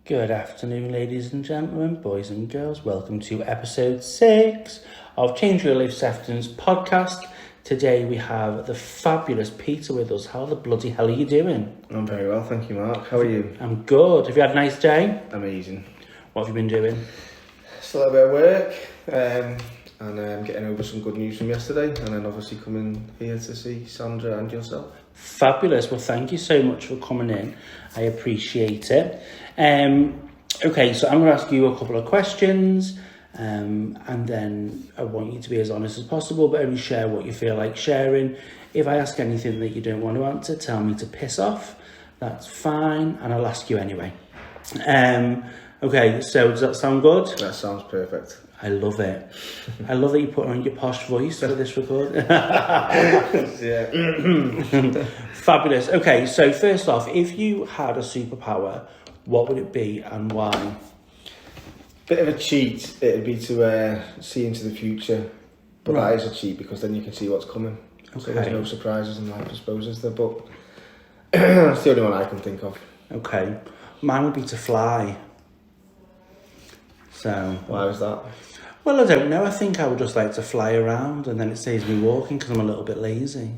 Good afternoon, ladies and gentlemen, boys and girls. Welcome to episode 6 of CGL Sefton's podcast. Today we have the fabulous Peter with us. How the bloody hell are you doing? I'm very well, thank you, Mark. How are you? I'm good. Have you had a nice day? Amazing. What have you been doing? Still a bit of work, and getting over some good news from yesterday, and then obviously coming here to see Sandra and yourself. Fabulous. Well, thank you so much for coming in. I appreciate it. Okay, so I'm going to ask you a couple of questions, and then I want you to be as honest as possible, but only share what you feel like sharing. If I ask anything that you don't want to answer, tell me to piss off. That's fine, and I'll ask you anyway. Okay, so does that sound good? That sounds perfect. I love it. I love that you put on your posh voice for this record. Yeah. Fabulous. Okay, so first off, if you had a superpower, what would it be and why? Bit of a cheat, it'd be to see into the future, but Right. that is a cheat because then you can see what's coming. So Okay. there's no surprises in life, I suppose, is there? But that's the only one I can think of. Okay. Mine would be to fly. So, Why was that? well, I don't know. I think I would just like to fly around and then it saves me walking because I'm a little bit lazy.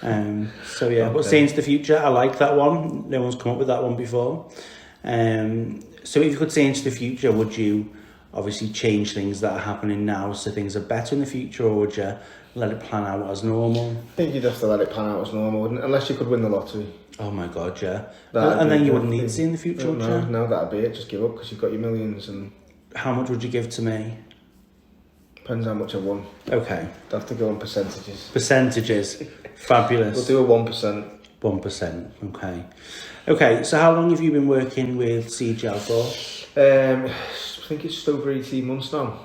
So yeah, but Okay. seeing into the future, I like that one. No one's come up with that one before. So if you could see into the future, would you obviously change things that are happening now so things are better in the future, or would you let it plan out as normal? I think you'd have to let it pan out as normal, wouldn't it? Unless you could win the lottery. Oh my God, yeah. That'd And be then you good. wouldn't need to see in the future, would No, you? no, that'd be it. Just give up because you've got your millions, and How much would you give to me? depends how much I won. Okay. I'd have to go on percentages. Percentages. Fabulous. We'll do a 1%. 1%. Okay. Okay, so how long have you been working with CGL for? I think it's just over 18 months now.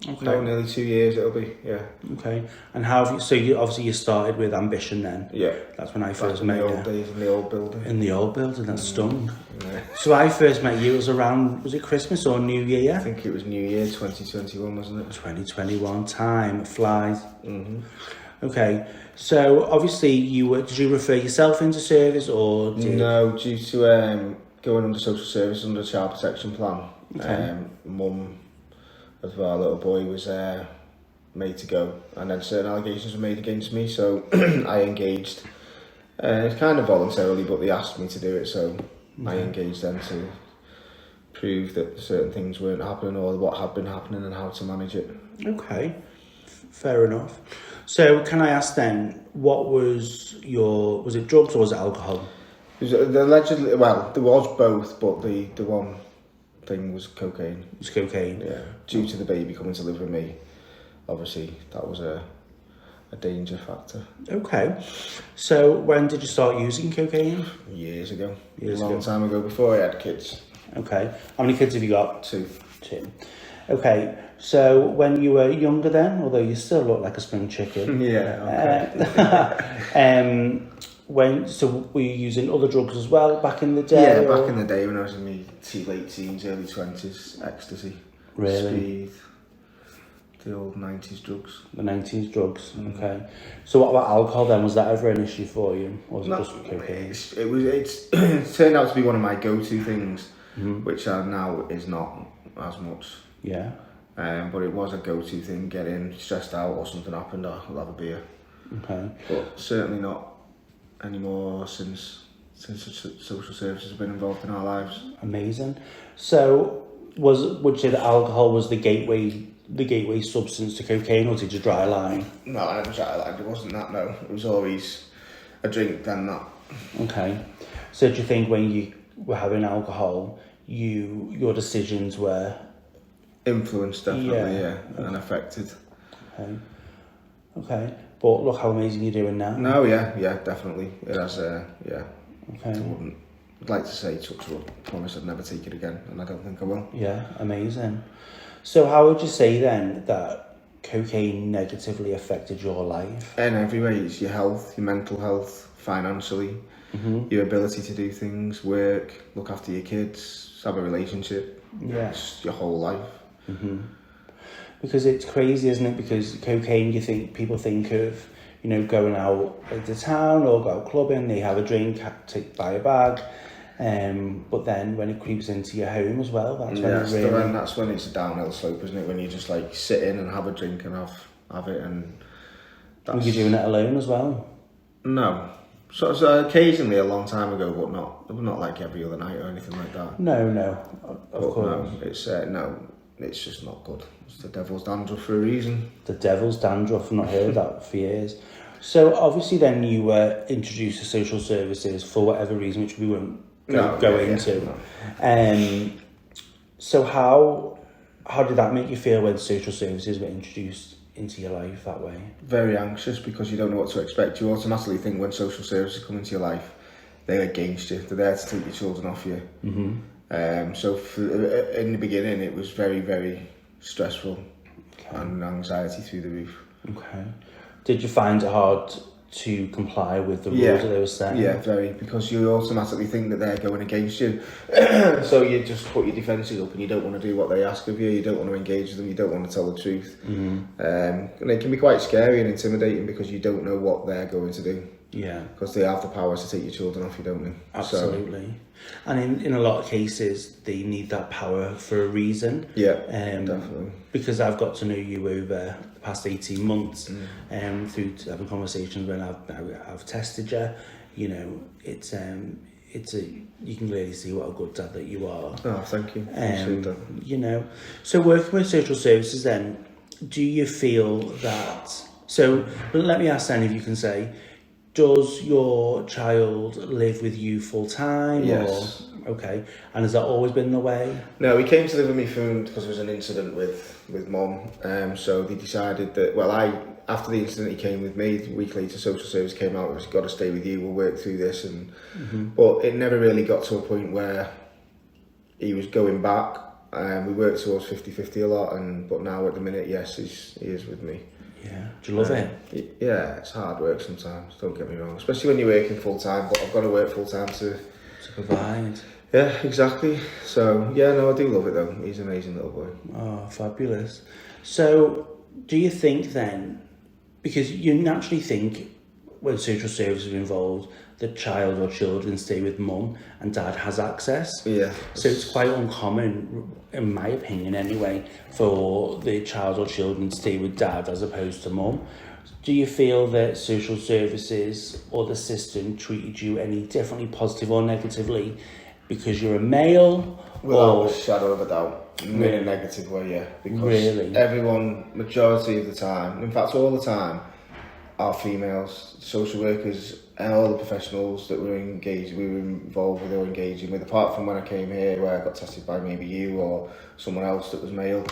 Okay. No, nearly 2 years it'll be, yeah. Okay. And how have you, so you obviously you started with Ambition then? Yeah. That's when I Back first in met the old you. days, in the old building. In the old building, that stung. Yeah. So I first met you, it was around, was it Christmas or New I Year? think it was New Year 2021, wasn't it? 2021, time flies. Mm-hmm. Okay, so obviously did you refer yourself into service or did... No, due to going under social service under the child protection plan, Okay. mum of our little boy was made to go, and then certain allegations were made against me, so I engaged. It's kind of voluntarily, but they asked me to do it, so I engaged them to prove that certain things weren't happening or what had been happening and how to manage it. Okay, fair enough. So can I ask then, what was it drugs or was it alcohol? It was allegedly, well, there was both, but the one thing was cocaine. It was cocaine. Yeah, due to the baby coming to live with me, obviously that was a danger factor. Okay, so when did you start using cocaine? Years ago. Years a long ago. time ago, before I had kids. Okay, how many kids have you got? 2. 2. Okay, so when you were younger then, although you still look like a spring chicken. Yeah, okay. Were you using other drugs as well back in the day? Yeah, or? back in the day when I was in my late teens, early 20s, ecstasy, Really? speed, the old 90s drugs. The 90s drugs, okay. So what about alcohol then? Was that ever an issue for you? Or was it No, just cocaine? It's turned out to be one of my go-to things, Mm-hmm. which now is not as much. Yeah. But it was a go-to thing, get in, stressed out or something happened, I'll have a beer. Okay. But certainly not anymore since the social services have been involved in our lives. Amazing. So would you say that alcohol was the gateway substance to cocaine, or did you dry line? No, I never tried that. It wasn't that, no. It was always a drink, then that. Okay. So do you think when you were having alcohol, your decisions were... Influenced, definitely, Yeah. and affected. Okay. But look how amazing you're doing now. No, yeah, definitely. It has, yeah. I Okay. wouldn't like to say touch wood, promise I'd never take it again, and I don't think I will. Yeah, amazing. So how would you say then that cocaine negatively affected your life? In every way, it's your health, your mental health, financially, your ability to do things, work, look after your kids, have a relationship. Yeah. It's your whole life. Because it's crazy, isn't it? Because cocaine, people think of, going out into town or go out clubbing, they have a drink, buy a bag, But then when it creeps into your home as well, that's that's when it's a downhill slope, isn't it? When you just like sit in and have a drink and have it, and Were you doing it alone as well? No. So occasionally a long time ago, but not like every other night or anything like that. No, of course. No, it's just not good. It's the devil's dandruff for a reason. The devil's dandruff, I've not heard that for years. So obviously then you were introduced to social services for whatever reason, which we won't go into. No. So how did that make you feel when social services were introduced into your life that way? Very anxious, because you don't know what to expect. You automatically think when social services come into your life, they're against you. They're there to take your children off you. So in the beginning, it was very, very stressful and anxiety through the roof. Okay. Did you find it hard to comply with the rules that they were saying? Yeah, very, because you automatically think that they're going against you. So you just put your defences up and you don't want to do what they ask of you, you don't want to engage with them, you don't want to tell the truth. And it can be quite scary and intimidating, because you don't know what they're going to do. Yeah. Because they have the power to take your children off you, don't they? Absolutely. And in a lot of cases, they need that power for a reason. Yeah, definitely. Because I've got to know you over the past 18 months, through having conversations when I've tested you. You know, it's you can really see what a good dad that you are. Oh, thank you. Appreciate that. You know, so working with social services then, do you feel that... So let me ask then, if you can say, does your child live with you full time? Yes. Or, okay. And has that always been the way? No, he came to live with me because there was an incident with mum. So they decided that, after the incident, he came with me. A week later, social service came out, "We've got to stay with you, we'll work through this." But it never really got to a point where he was going back. We worked towards 50-50 a lot, but now at the minute, yes, he is with me. Yeah. Do you love it? Yeah, it's hard work sometimes, don't get me wrong. Especially when you're working full time, but I've got to work full time to provide. Yeah, exactly. So, yeah, no, I do love it though. He's an amazing little boy. Oh, fabulous. So, do you think then, because you naturally think when social services are involved, the child or children stay with mum and dad has access. Yeah. So it's quite uncommon, in my opinion anyway, for the child or children to stay with dad as opposed to mum. Do you feel that social services or the system treated you any differently, positive or negatively, because you're a male? Without a shadow of a doubt. In a negative way, yeah. Because everyone, majority of the time, in fact all the time, are females. Social workers and all the professionals that we were involved with or engaging with, apart from when I came here where I got tested by maybe you or someone else that was male.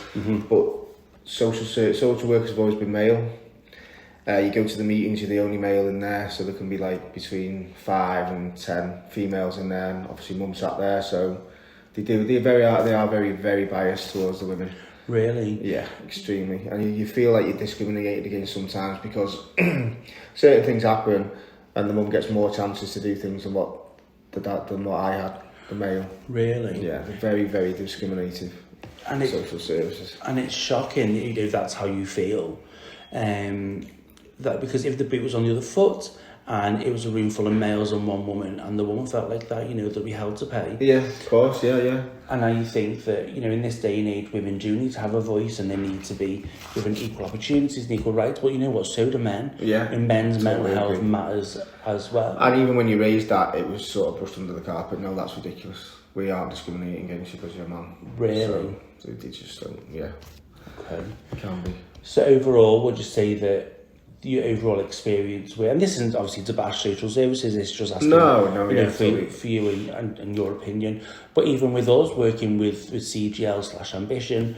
But social workers have always been male. You go to the meetings, you're the only male in there, so there can be like between 5 and 10 females in there, and obviously mum sat there, so they are very, very biased towards the women. Really? Yeah, extremely. And you feel like you're discriminated against sometimes, because certain things happen and the mum gets more chances to do things than what I had, the male. Really? Yeah, they're very, very discriminative. And social services. And it's shocking, you know, that's how you feel. That because if the boot was on the other foot and it was a room full of males and one woman, and the woman felt like that, you know, they'll be held to pay. Yeah, of course, yeah. And I think that, you know, in this day and age, women do need to have a voice and they need to be given equal opportunities and equal rights. But you know what, so do men. Yeah. And men's mental health matters as well. And even when you raised that, it was sort of brushed under the carpet. No, that's ridiculous. We aren't discriminating against you because you're a man. Really? So they just don't, yeah. Okay. It can be. So overall, would you say that your overall experience with, and this isn't obviously to bash social services, it's just asking for you and your opinion, but even with us working with CGL/Ambition,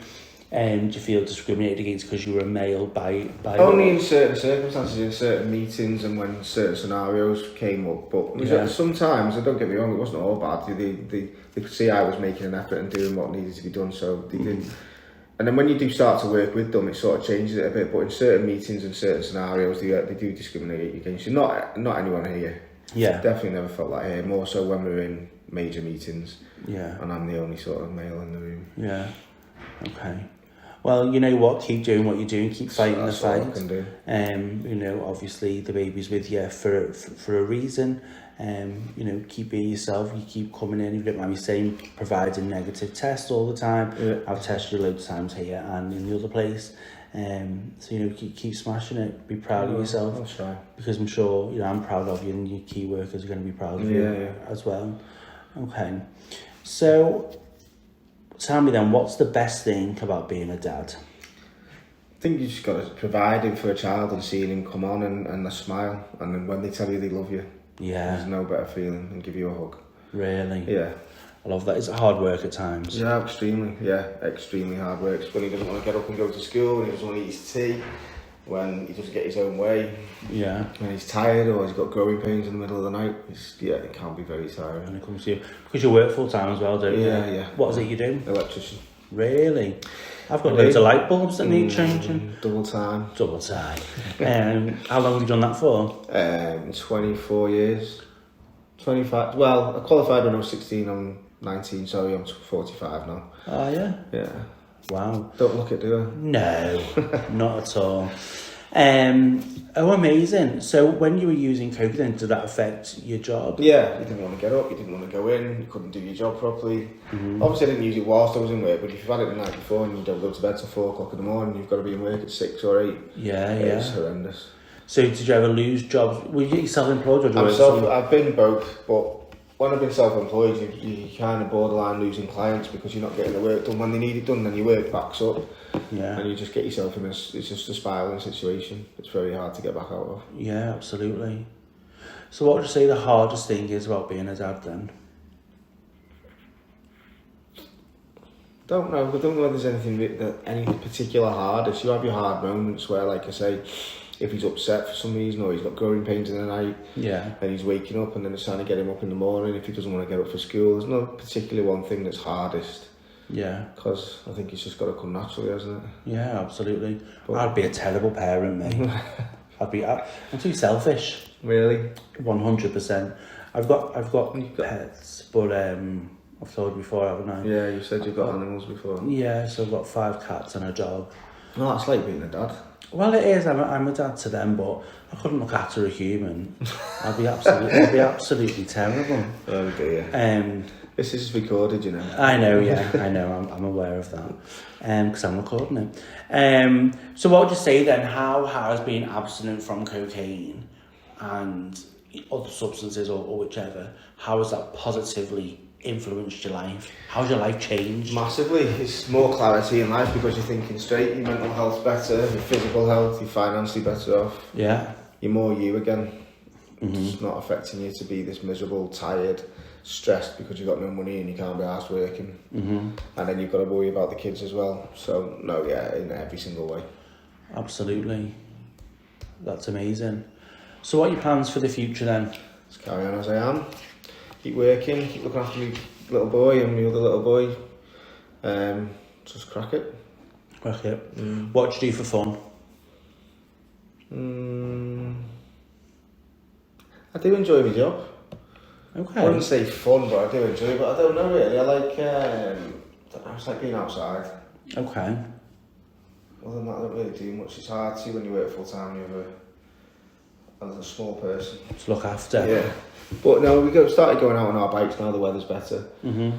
do you feel discriminated against because you were a male by only in certain circumstances, in certain meetings and when certain scenarios came up, but sometimes, don't get me wrong, it wasn't all bad. They could see I was making an effort and doing what needed to be done, so they didn't. And then when you do start to work with them, it sort of changes it a bit. But in certain meetings and certain scenarios, they do discriminate against you. Not anyone here. Yeah. Definitely never felt that here. More so when we're in major meetings. Yeah. And I'm the only sort of male in the room. Yeah. Okay. Well, you know what? Keep doing what you're doing. Keep fighting the fight. All I can do. You know, obviously the baby's with you for a reason. You know, keep being yourself. You keep coming in. You don't mind me saying, providing negative tests all the time. Yeah. I've tested you loads of times here and in the other place. So, you know, keep smashing it. Be proud of yourself. I'll try. Because I'm sure, you know, I'm proud of you, and your key workers are going to be proud of you as well. Okay. So, tell me then, what's the best thing about being a dad? I think you just got to provide him for a child and seeing him come on and a smile. And then when they tell you they love you, there's no better feeling than give you a hug. Really? Yeah. I love that. It's hard work at times. Yeah, extremely hard work. It's when he doesn't want to get up and go to school, when he doesn't want to eat his tea, when he doesn't get his own way. Yeah. When he's tired or he's got growing pains in the middle of the night. It can be very tiring. When it comes to you. Because you work full time as well, don't you? Yeah. What is it you do? Electrician. Really? I've got loads of light bulbs that need changing. Double time. How long have you done that for? 24 years. 25. Well, I qualified when I was 16. I'm 19, sorry, I'm 45 now. Oh, yeah? Yeah. Wow. Don't look it, do I? No, not at all. Oh, amazing. So when you were using coke then, did that affect your job? Yeah, you didn't want to get up, you didn't want to go in, you couldn't do your job properly. Obviously I didn't use it whilst I was in work, but if you've had it the night before and you don't go to bed till 4 o'clock in the morning, you've got to be in work at 6 or 8. It's horrendous. So did you ever lose jobs? Were you self-employed or did you I've been both, but when I've been self-employed, you kind of borderline losing clients because you're not getting the work done when they need it done, then your work backs up. Yeah. And you just get yourself in it's just a spiralling situation. It's very hard to get back out of. Yeah, absolutely. So what would you say the hardest thing is about being a dad then? Don't know. I don't know if there's any particular hardest. You have your hard moments where, like I say, if he's upset for some reason or he's got growing pains in the night, and he's waking up and then it's trying to get him up in the morning if he doesn't want to get up for school. There's no particularly one thing that's hardest. Yeah. Because I think it's just got to come naturally, hasn't it? Yeah, absolutely. But I'd be a terrible parent, mate. I'm too selfish. Really? 100%. I've got pets, but I've told you before, haven't I? Yeah, you said you've got animals before. Yeah, so I've got 5 cats and a dog. Well, that's like being a dad. Well, it is. I'm a dad to them, but I couldn't look after a human. I'd be absolutely terrible. Oh dear. This is recorded, you know. I know, yeah, I know. I'm aware of that, because I'm recording it. So, what would you say then? How has being abstinent from cocaine and other substances or whichever, how has that positively influenced your life? How's your life changed? Massively. It's more clarity in life because you're thinking straight, your mental health's better, your physical health, you're financially better off. Yeah. You're more you again. It's not affecting you to be this miserable, tired, stressed because you've got no money and you can't be arsed working. And then you've got to worry about the kids as well. So, no, yeah, in every single way. Absolutely. That's amazing. So what are your plans for the future then? Just carry on as I am. Keep working, keep looking after my little boy and my other little boy. Just crack it. Crack it. What do you do for fun? I do enjoy my job. Okay. I wouldn't say fun, but I do enjoy it. But I don't know really. I like being outside. Okay. Other than that, I don't really do much. It's hard to when you work full time. As a small person. To look after. Yeah. But no, started going out on our bikes now. The weather's better. You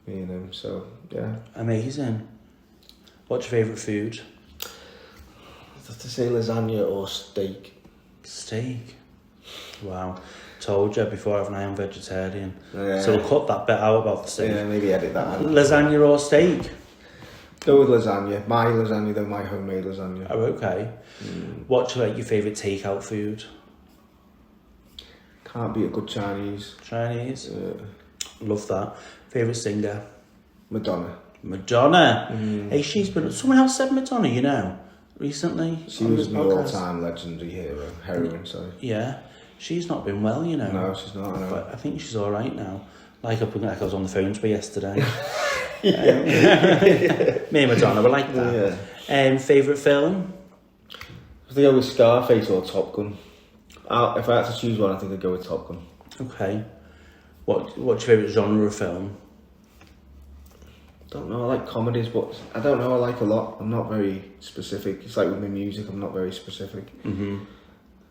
know, so yeah. Amazing. What's your favourite food? I'd have to say lasagna or steak. Steak. Wow. Told you before, haven't I? I'm vegetarian. Yeah. So we'll cut that bit out about the steak. Yeah, maybe edit that out. Lasagna or steak? Go with lasagna. My lasagna, though, my homemade lasagna. Oh, okay. What's your favourite takeout food? Can't beat a good Chinese. Chinese? Love that. Favourite singer? Madonna. Hey, someone else said Madonna, you know, recently. She was my all-time legendary hero. Heroine, sorry. Yeah. She's not been well, you know. No, she's not, I know. But I think she's alright now. Like I was on the phone to her yesterday. Me and Madonna were like that. Yeah. Favourite film? I think I go with Scarface or Top Gun. If I had to choose one, I think I'd go with Top Gun. Okay. What's your favourite genre of film? Don't know, I like comedies, but I don't know, I like a lot. I'm not very specific. It's like with my music, I'm not very specific.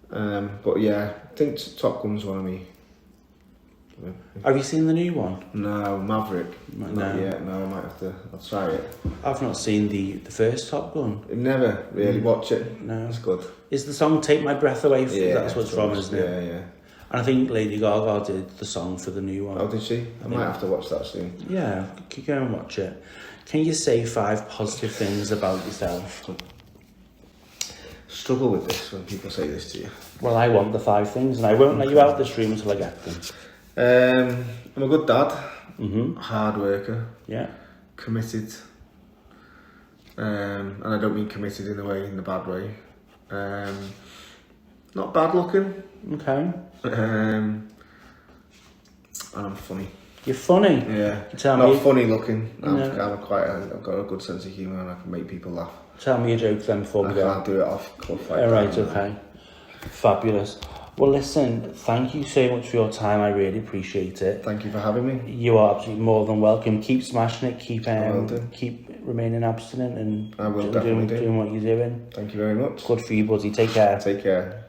But yeah, I think Top Gun's one of my Have you seen the new one? No, Maverick. No. Not yet. No, I might have to. I'll try it. I've not seen the first Top Gun. Never really watch it. No. It's good. Is the song "Take My Breath Away"? Yeah, That's what it's from, isn't it? Yeah, yeah. And I think Lady Gaga did the song for the new one. Oh, did she? I might have to watch that soon. Yeah, go and watch it. Can you say 5 positive things about yourself? Struggle with this when people say this to you. Well, I want the 5 things, and I won't let you out of this room until I get them. I'm a good dad. Mm-hmm. Hard worker. Yeah. Committed. And I don't mean committed in the bad way. Not bad looking. Okay. And I'm funny. You're funny. Yeah. Tell Not me. funny looking. No. I've got a good sense of humour and I can make people laugh. Tell me a joke then before we I go. can't do it off cuff. All right, okay. Fabulous. Well, listen, thank you so much for your time. I really appreciate it. Thank you for having me. You are absolutely more than welcome. Keep smashing it. Keep do. keep remaining abstinent and I will definitely do. doing what you're doing. Thank you very much. Good for you, buddy. Take care. Take care.